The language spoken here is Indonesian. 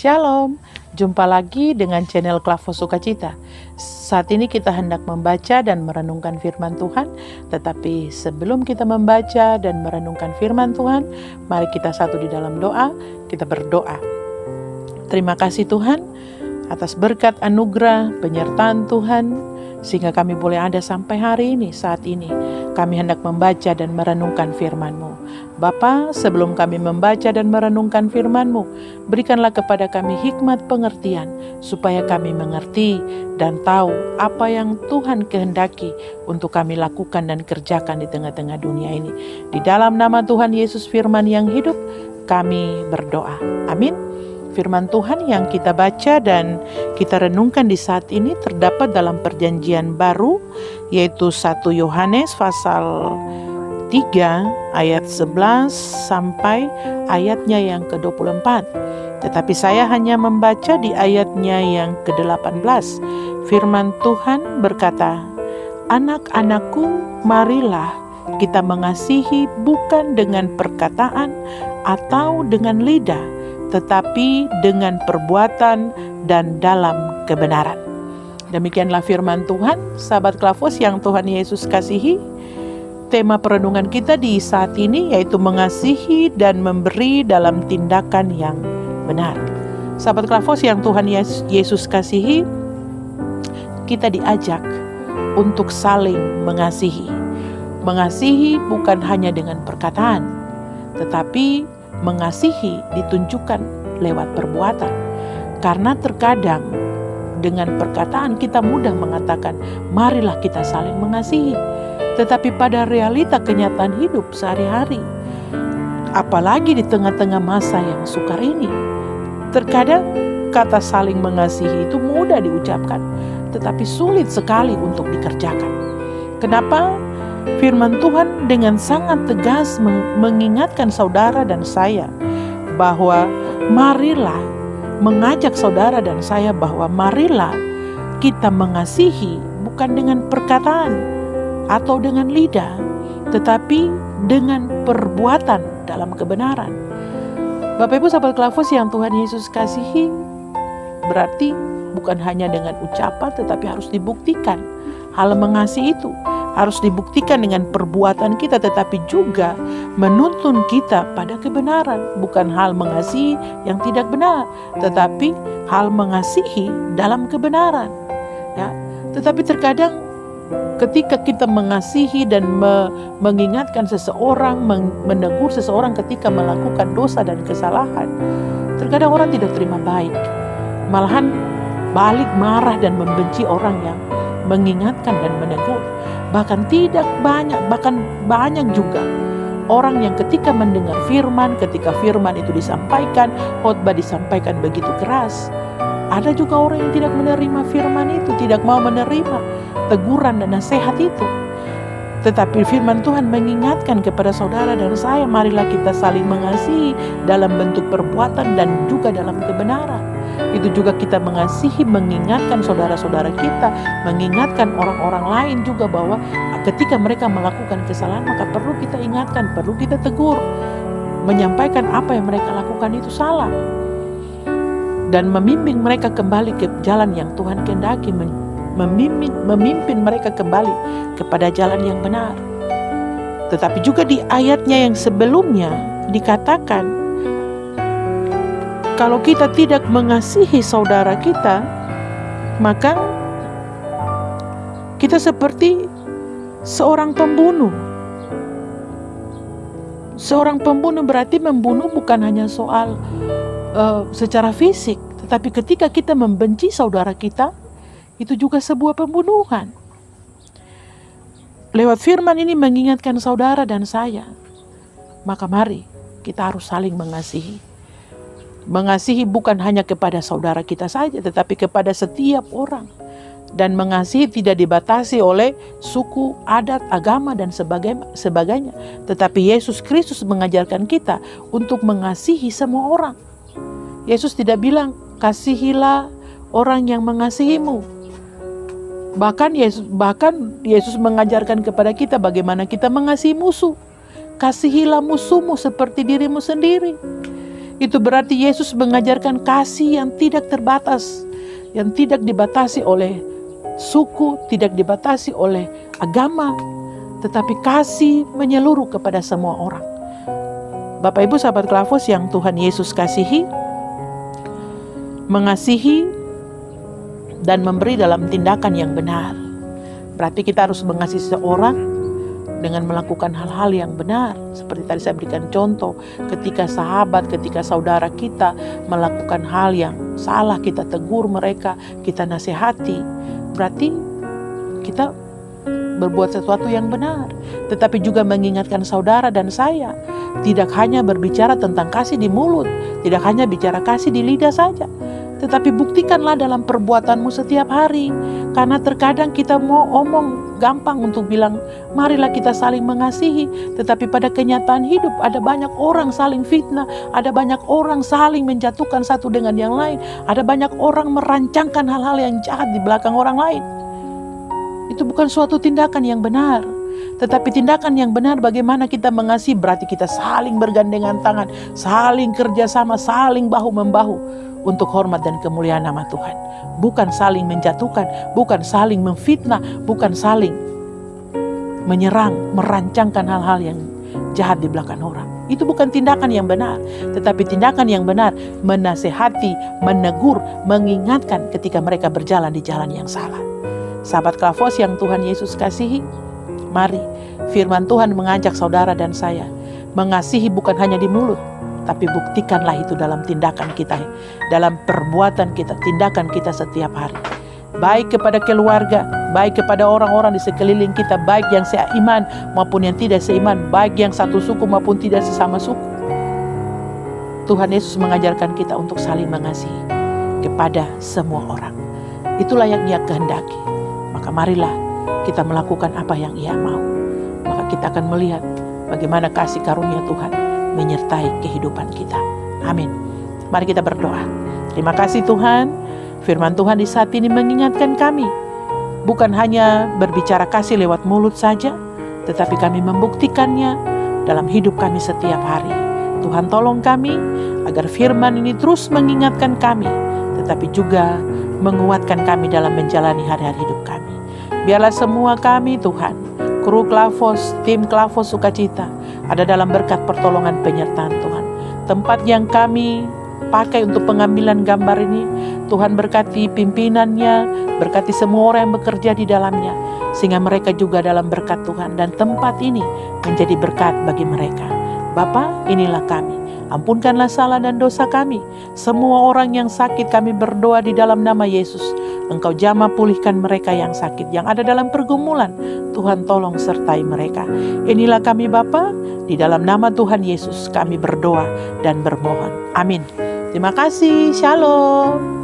Shalom, jumpa lagi dengan channel Klavo Sukacita. Saat ini kita hendak membaca dan merenungkan firman Tuhan. Tetapi sebelum kita membaca dan merenungkan firman Tuhan, mari kita satu di dalam doa. Kita berdoa. Terima kasih Tuhan atas berkat anugerah penyertaan Tuhan, sehingga kami boleh ada sampai hari ini. Saat ini kami hendak membaca dan merenungkan firman-Mu. Bapa, sebelum kami membaca dan merenungkan firman-Mu, berikanlah kepada kami hikmat pengertian, supaya kami mengerti dan tahu apa yang Tuhan kehendaki untuk kami lakukan dan kerjakan di tengah-tengah dunia ini. Di dalam nama Tuhan Yesus firman yang hidup, kami berdoa. Amin. Firman Tuhan yang kita baca dan kita renungkan di saat ini terdapat dalam perjanjian baru, yaitu 1 Yohanes pasal 3 ayat 11 sampai ayatnya yang ke-24. Tetapi saya hanya membaca di ayatnya yang ke-18. Firman Tuhan berkata, "Anak-anakku, marilah kita mengasihi bukan dengan perkataan atau dengan lidah, tetapi dengan perbuatan dan dalam kebenaran." Demikianlah firman Tuhan, sahabat Klavos yang Tuhan Yesus kasihi. Tema perenungan kita di saat ini yaitu mengasihi dan memberi dalam tindakan yang benar. Sahabat Klavos yang Tuhan Yesus kasihi, kita diajak untuk saling mengasihi. Mengasihi bukan hanya dengan perkataan, tetapi mengasihi ditunjukkan lewat perbuatan. Karena terkadang dengan perkataan kita mudah mengatakan, marilah kita saling mengasihi. Tetapi pada realita kenyataan hidup sehari-hari, apalagi di tengah-tengah masa yang sukar ini, terkadang kata saling mengasihi itu mudah diucapkan, tetapi sulit sekali untuk dikerjakan. Kenapa? Firman Tuhan dengan sangat tegas mengingatkan saudara dan saya bahwa marilah, mengajak saudara dan saya bahwa marilah kita mengasihi bukan dengan perkataan atau dengan lidah, tetapi dengan perbuatan dalam kebenaran. Bapak Ibu sahabat Klavos yang Tuhan Yesus kasihi, berarti bukan hanya dengan ucapan tetapi harus dibuktikan. Hal mengasihi itu harus dibuktikan dengan perbuatan kita, tetapi juga menuntun kita pada kebenaran. Bukan hal mengasihi yang tidak benar, tetapi hal mengasihi dalam kebenaran. Ya, tetapi terkadang ketika kita mengasihi dan mengingatkan seseorang, menegur seseorang ketika melakukan dosa dan kesalahan, terkadang orang tidak terima baik. Malahan balik marah dan membenci orang yang mengingatkan dan menegur. Bahkan banyak juga orang yang ketika mendengar firman, ketika firman itu disampaikan, khotbah disampaikan begitu keras, ada juga orang yang tidak menerima firman itu, tidak mau menerima teguran dan nasihat itu. Tetapi firman Tuhan mengingatkan kepada saudara dan saya, marilah kita saling mengasihi dalam bentuk perbuatan dan juga dalam kebenaran. Itu juga kita mengasihi, mengingatkan saudara-saudara kita, mengingatkan orang-orang lain juga bahwa ketika mereka melakukan kesalahan, maka perlu kita ingatkan, perlu kita tegur, menyampaikan apa yang mereka lakukan itu salah, dan memimpin mereka kembali ke jalan yang Tuhan kehendaki, memimpin mereka kembali kepada jalan yang benar. Tetapi juga di ayatnya yang sebelumnya dikatakan, kalau kita tidak mengasihi saudara kita, maka kita seperti seorang pembunuh. Seorang pembunuh berarti membunuh bukan hanya soal secara fisik, tetapi ketika kita membenci saudara kita, itu juga sebuah pembunuhan. Lewat firman ini mengingatkan saudara dan saya, maka mari kita harus saling mengasihi. Mengasihi bukan hanya kepada saudara kita saja, tetapi kepada setiap orang. Dan mengasihi tidak dibatasi oleh suku, adat, agama, dan sebagainya. Tetapi Yesus Kristus mengajarkan kita untuk mengasihi semua orang. Yesus tidak bilang, kasihilah orang yang mengasihimu. Bahkan Yesus mengajarkan kepada kita bagaimana kita mengasihi musuh. Kasihilah musuhmu seperti dirimu sendiri. Itu berarti Yesus mengajarkan kasih yang tidak terbatas, yang tidak dibatasi oleh suku, tidak dibatasi oleh agama, tetapi kasih menyeluruh kepada semua orang. Bapak Ibu sahabat Klavos yang Tuhan Yesus kasihi, mengasihi dan memberi dalam tindakan yang benar. Berarti kita harus mengasihi seorang dengan melakukan hal-hal yang benar. Seperti tadi saya berikan contoh, ketika sahabat, ketika saudara kita melakukan hal yang salah, kita tegur mereka, kita nasihati. Berarti kita berbuat sesuatu yang benar. Tetapi juga mengingatkan saudara dan saya, tidak hanya berbicara tentang kasih di mulut, tidak hanya bicara kasih di lidah saja, tetapi buktikanlah dalam perbuatanmu setiap hari. Karena terkadang kita mau omong gampang untuk bilang, marilah kita saling mengasihi. Tetapi pada kenyataan hidup ada banyak orang saling fitnah, ada banyak orang saling menjatuhkan satu dengan yang lain, ada banyak orang merancangkan hal-hal yang jahat di belakang orang lain. Itu bukan suatu tindakan yang benar. Tetapi tindakan yang benar bagaimana kita mengasihi, berarti kita saling bergandengan tangan, saling kerjasama, saling bahu-membahu untuk hormat dan kemuliaan nama Tuhan. Bukan saling menjatuhkan, bukan saling memfitnah, bukan saling menyerang, merancangkan hal-hal yang jahat di belakang orang. Itu bukan tindakan yang benar. Tetapi tindakan yang benar menasehati, menegur, mengingatkan ketika mereka berjalan di jalan yang salah. Sahabat Klavos yang Tuhan Yesus kasihi, mari firman Tuhan mengajak saudara dan saya mengasihi bukan hanya di mulut, tapi buktikanlah itu dalam tindakan kita, dalam perbuatan kita, tindakan kita setiap hari. Baik kepada keluarga, baik kepada orang-orang di sekeliling kita, baik yang seiman maupun yang tidak seiman, baik yang satu suku maupun tidak sesama suku. Tuhan Yesus mengajarkan kita untuk saling mengasihi kepada semua orang. Itulah yang Ia kehendaki. Maka marilah kita melakukan apa yang Ia mau. Maka kita akan melihat bagaimana kasih karunia Tuhan menyertai kehidupan kita. Amin. Mari kita berdoa. Terima kasih Tuhan, firman Tuhan di saat ini mengingatkan kami, bukan hanya berbicara kasih lewat mulut saja, tetapi kami membuktikannya dalam hidup kami setiap hari. Tuhan tolong kami agar firman ini terus mengingatkan kami, tetapi juga menguatkan kami dalam menjalani hari-hari hidup kami. Biarlah semua kami Tuhan, kru Klavos, tim Klavos Sukacita, ada dalam berkat pertolongan penyertaan Tuhan. Tempat yang kami pakai untuk pengambilan gambar ini, Tuhan berkati pimpinannya, berkati semua orang yang bekerja di dalamnya, sehingga mereka juga dalam berkat Tuhan, dan tempat ini menjadi berkat bagi mereka. Bapa, inilah kami. Ampunkanlah salah dan dosa kami. Semua orang yang sakit kami berdoa di dalam nama Yesus. Engkau jamah pulihkan mereka yang sakit, yang ada dalam pergumulan. Tuhan tolong sertai mereka. Inilah kami Bapa, di dalam nama Tuhan Yesus kami berdoa dan bermohon. Amin. Terima kasih. Shalom.